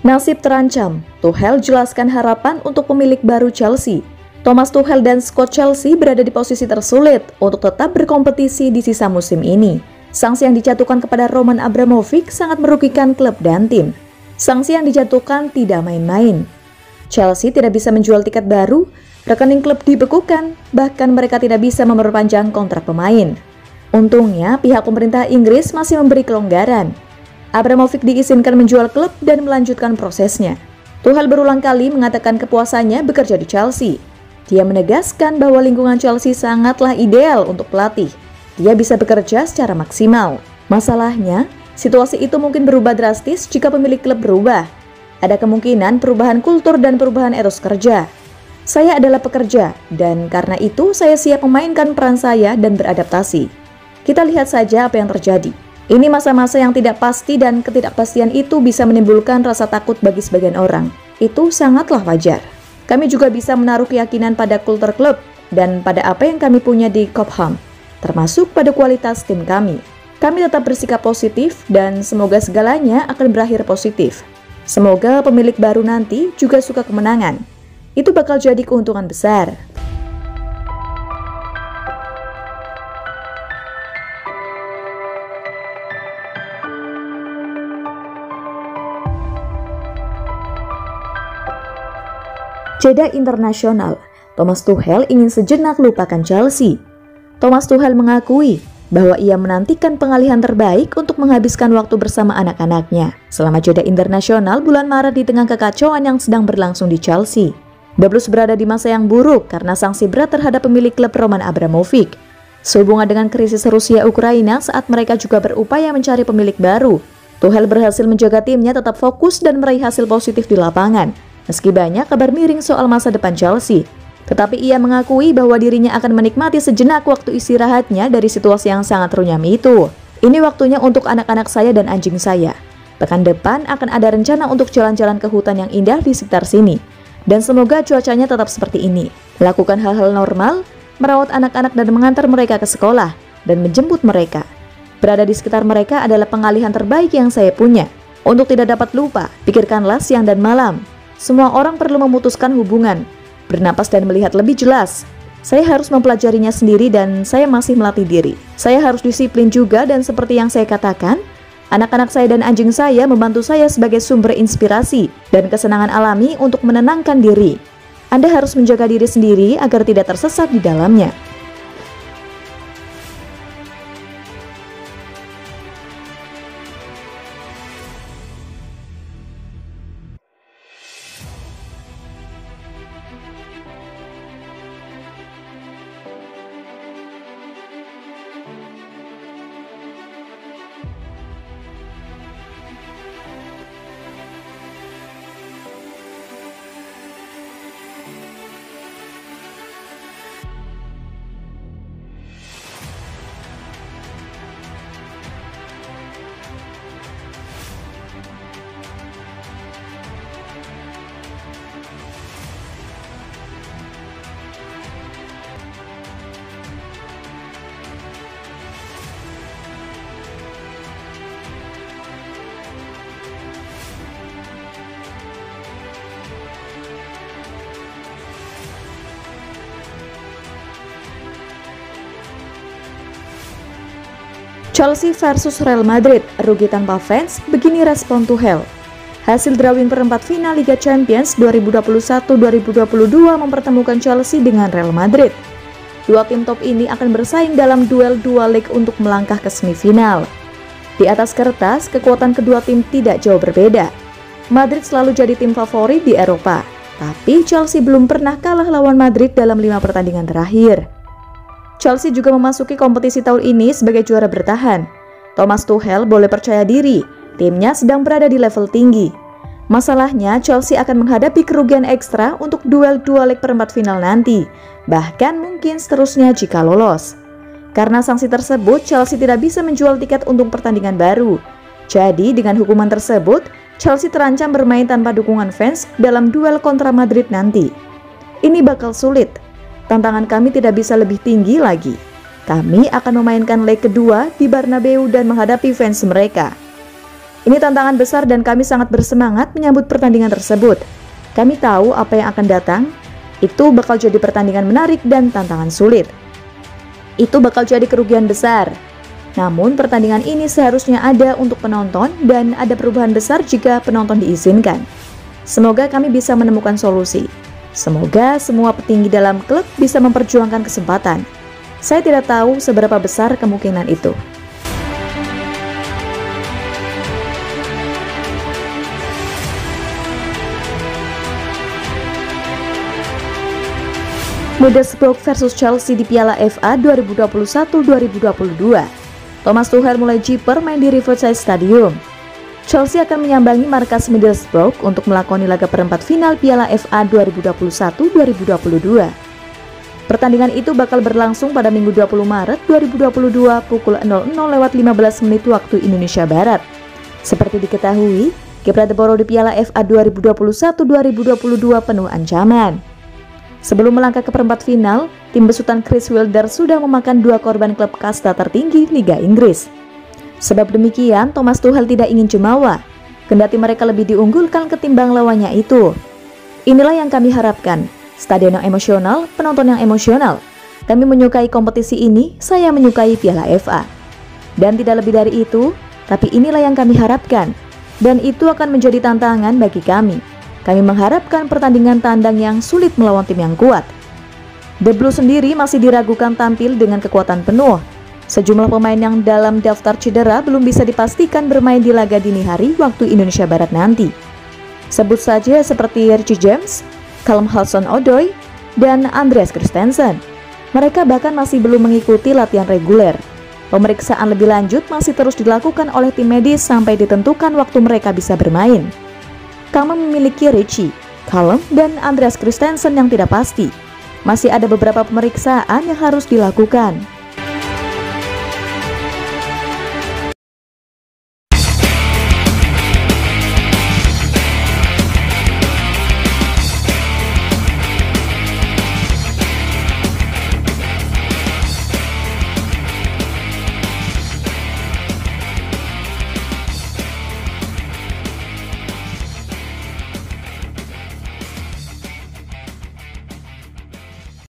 Nasib terancam, Tuchel jelaskan harapan untuk pemilik baru Chelsea. Thomas Tuchel dan skuad Chelsea berada di posisi tersulit untuk tetap berkompetisi di sisa musim ini. Sanksi yang dijatuhkan kepada Roman Abramovich sangat merugikan klub dan tim. Sanksi yang dijatuhkan tidak main-main. Chelsea tidak bisa menjual tiket baru, rekening klub dibekukan, bahkan mereka tidak bisa memperpanjang kontrak pemain. Untungnya, pihak pemerintah Inggris masih memberi kelonggaran. Abramovich diizinkan menjual klub dan melanjutkan prosesnya. Tuchel berulang kali mengatakan kepuasannya bekerja di Chelsea. Dia menegaskan bahwa lingkungan Chelsea sangatlah ideal untuk pelatih. Dia bisa bekerja secara maksimal. Masalahnya, situasi itu mungkin berubah drastis jika pemilik klub berubah. Ada kemungkinan perubahan kultur dan perubahan etos kerja. Saya adalah pekerja, dan karena itu saya siap memainkan peran saya dan beradaptasi. Kita lihat saja apa yang terjadi. Ini masa-masa yang tidak pasti dan ketidakpastian itu bisa menimbulkan rasa takut bagi sebagian orang. Itu sangatlah wajar. Kami juga bisa menaruh keyakinan pada kultur klub dan pada apa yang kami punya di Cobham, termasuk pada kualitas tim kami. Kami tetap bersikap positif dan semoga segalanya akan berakhir positif. Semoga pemilik baru nanti juga suka kemenangan. Itu bakal jadi keuntungan besar. Jeda internasional, Thomas Tuchel ingin sejenak lupakan Chelsea. Thomas Tuchel mengakui bahwa ia menantikan pengalihan terbaik untuk menghabiskan waktu bersama anak-anaknya selama jeda internasional bulan Maret di tengah kekacauan yang sedang berlangsung di Chelsea. The Blues berada di masa yang buruk karena sanksi berat terhadap pemilik klub Roman Abramovich. Sehubungan dengan krisis Rusia-Ukraina saat mereka juga berupaya mencari pemilik baru, Tuchel berhasil menjaga timnya tetap fokus dan meraih hasil positif di lapangan. Meski banyak kabar miring soal masa depan Chelsea, tetapi ia mengakui bahwa dirinya akan menikmati sejenak waktu istirahatnya dari situasi yang sangat runyam itu. Ini waktunya untuk anak-anak saya dan anjing saya. Pekan depan akan ada rencana untuk jalan-jalan ke hutan yang indah di sekitar sini. Dan semoga cuacanya tetap seperti ini. Lakukan hal-hal normal, merawat anak-anak dan mengantar mereka ke sekolah, dan menjemput mereka. Berada di sekitar mereka adalah pengalihan terbaik yang saya punya. Untuk tidak dapat lupa, pikirkanlah siang dan malam. Semua orang perlu memutuskan hubungan, bernapas dan melihat lebih jelas. Saya harus mempelajarinya sendiri dan saya masih melatih diri. Saya harus disiplin juga dan seperti yang saya katakan, anak-anak saya dan anjing saya membantu saya sebagai sumber inspirasi dan kesenangan alami untuk menenangkan diri. Anda harus menjaga diri sendiri agar tidak tersesat di dalamnya. Chelsea versus Real Madrid, rugi tanpa fans, begini respon Tuchel. Hasil drawing perempat final Liga Champions 2021-2022 mempertemukan Chelsea dengan Real Madrid. Dua tim top ini akan bersaing dalam duel dua leg untuk melangkah ke semifinal. Di atas kertas, kekuatan kedua tim tidak jauh berbeda. Madrid selalu jadi tim favorit di Eropa, tapi Chelsea belum pernah kalah lawan Madrid dalam 5 pertandingan terakhir. Chelsea juga memasuki kompetisi tahun ini sebagai juara bertahan. Thomas Tuchel boleh percaya diri, timnya sedang berada di level tinggi. Masalahnya, Chelsea akan menghadapi kerugian ekstra untuk duel dua leg perempat final nanti, bahkan mungkin seterusnya jika lolos. Karena sanksi tersebut, Chelsea tidak bisa menjual tiket untuk pertandingan baru. Jadi, dengan hukuman tersebut, Chelsea terancam bermain tanpa dukungan fans dalam duel kontra Madrid nanti. Ini bakal sulit. Tantangan kami tidak bisa lebih tinggi lagi. Kami akan memainkan leg kedua di Bernabeu dan menghadapi fans mereka. Ini tantangan besar dan kami sangat bersemangat menyambut pertandingan tersebut. Kami tahu apa yang akan datang, itu bakal jadi pertandingan menarik dan tantangan sulit. Itu bakal jadi kerugian besar. Namun pertandingan ini seharusnya ada untuk penonton dan ada perubahan besar jika penonton diizinkan. Semoga kami bisa menemukan solusi. Semoga semua petinggi dalam klub bisa memperjuangkan kesempatan. Saya tidak tahu seberapa besar kemungkinan itu. Middlesbrough versus Chelsea di Piala FA 2021-2022. Thomas Tuchel mulai jiper main di Riverside Stadium. Chelsea akan menyambangi markas Middlesbrough untuk melakoni laga perempat final Piala FA 2021-2022. Pertandingan itu bakal berlangsung pada Minggu 20 Maret 2022 pukul 00.15 waktu Indonesia Barat. Seperti diketahui, kiprah The Borough di Piala FA 2021-2022 penuh ancaman. Sebelum melangkah ke perempat final, tim besutan Chris Wilder sudah memakan 2 korban klub kasta tertinggi Liga Inggris. Sebab demikian, Thomas Tuchel tidak ingin jumawa, kendati mereka lebih diunggulkan ketimbang lawannya itu. Inilah yang kami harapkan, stadion yang emosional, penonton yang emosional. Kami menyukai kompetisi ini, saya menyukai Piala FA. Dan tidak lebih dari itu, tapi inilah yang kami harapkan, dan itu akan menjadi tantangan bagi kami. Kami mengharapkan pertandingan tandang yang sulit melawan tim yang kuat. The Blues sendiri masih diragukan tampil dengan kekuatan penuh. Sejumlah pemain yang dalam daftar cedera belum bisa dipastikan bermain di laga dini hari waktu Indonesia Barat nanti. Sebut saja seperti Richie James, Callum Hudson-Odoi, dan Andreas Christensen. Mereka bahkan masih belum mengikuti latihan reguler. Pemeriksaan lebih lanjut masih terus dilakukan oleh tim medis sampai ditentukan waktu mereka bisa bermain. Kami memiliki Richie, Callum, dan Andreas Christensen yang tidak pasti. Masih ada beberapa pemeriksaan yang harus dilakukan.